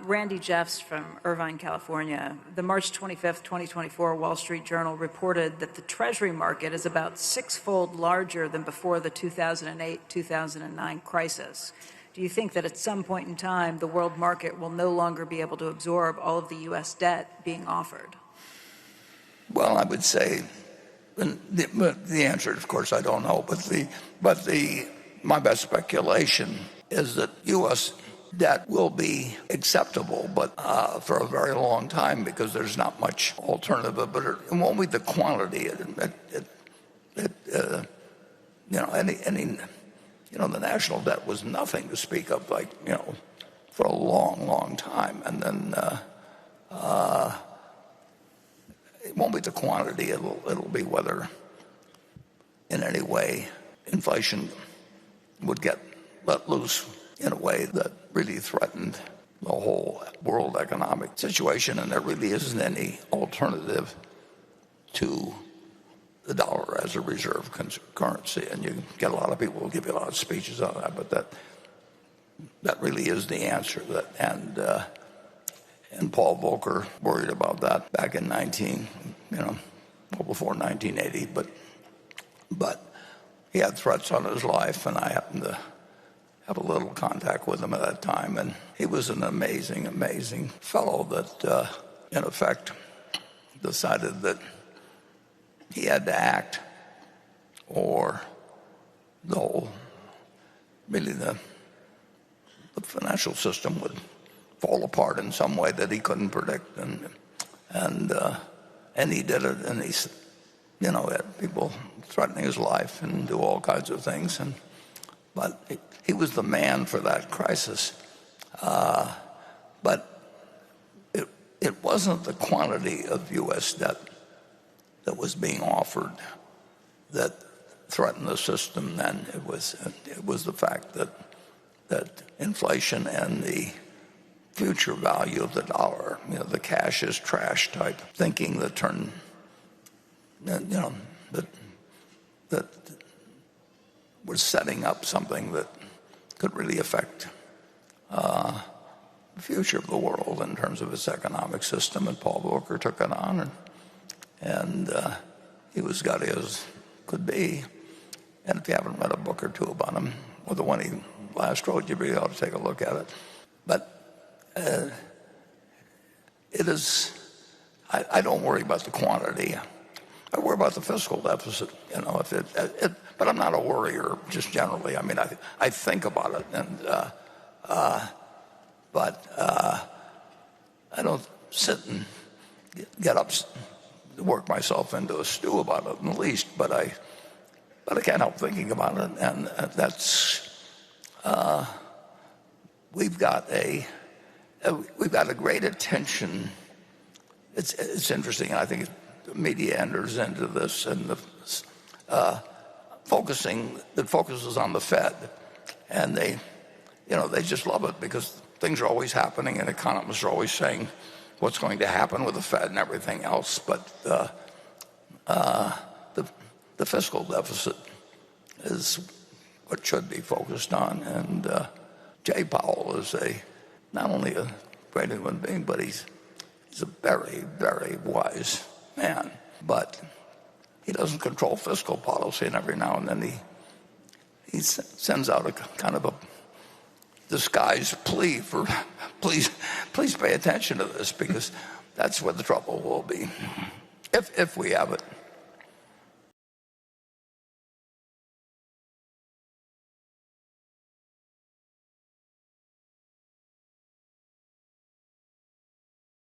Randy Jeffs from Irvine, California. The March 25th, 2024 Wall Street Journal reported that the Treasury market is about six-fold larger than before the 2008-2009 crisis. Do you think that at some point in time the world market will no longer be able to absorb all of the U.S. debt being offered? Well, I would say the answer, of course, I don't know. But my best speculation is that U.S. debt will be acceptable, but for a very long time, because there's not much alternative. But it won't be the quantity. The national debt was nothing to speak of, for a long, long time. And then it won't be the quantity. It'll be whether, in any way, inflation would get let loose in a way that really threatened the whole world economic situation. And there really isn't any alternative to the dollar as a reserve currency. And you get a lot of people who give you a lot of speeches on that, but that really is the answer. And Paul Volcker worried about that back in before 1980. But he had threats on his life, and I happened to have a little contact with him at that time. And he was an amazing, amazing fellow that, in effect, decided that he had to act, or the financial system would fall apart in some way that he couldn't predict, and he did it, and he had people threatening his life and do all kinds of things, but he was the man for that crisis. But it wasn't the quantity of U.S. debt that was being offered that threatened the system then. It was the fact that inflation and the future value of the dollar, the cash is trash type thinking that that was setting up something that could really affect the future of the world in terms of its economic system. And Paul Volcker took it on, and he was gutty as could be. And if you haven't read a book or two about him, or the one he last wrote, you really ought to take a look at it. But it is, I don't worry about the quantity. I worry about the fiscal deficit, but I'm not a worrier just generally. I mean, I think about it, but I don't sit and get up, work myself into a stew about it in the least. But I can't help thinking about it, and that's we've got a great attention. It's interesting. I think the media enters into this, and the focuses on the Fed, and they just love it because things are always happening, and economists are always saying what's going to happen with the Fed and everything else. But the fiscal deficit is what should be focused on. And Jay Powell is not only a great human being, but he's a very, very wise man. But he doesn't control fiscal policy, and every now and then he sends out a kind of a disguised plea for please pay attention to this, because that's where the trouble will be if we have it.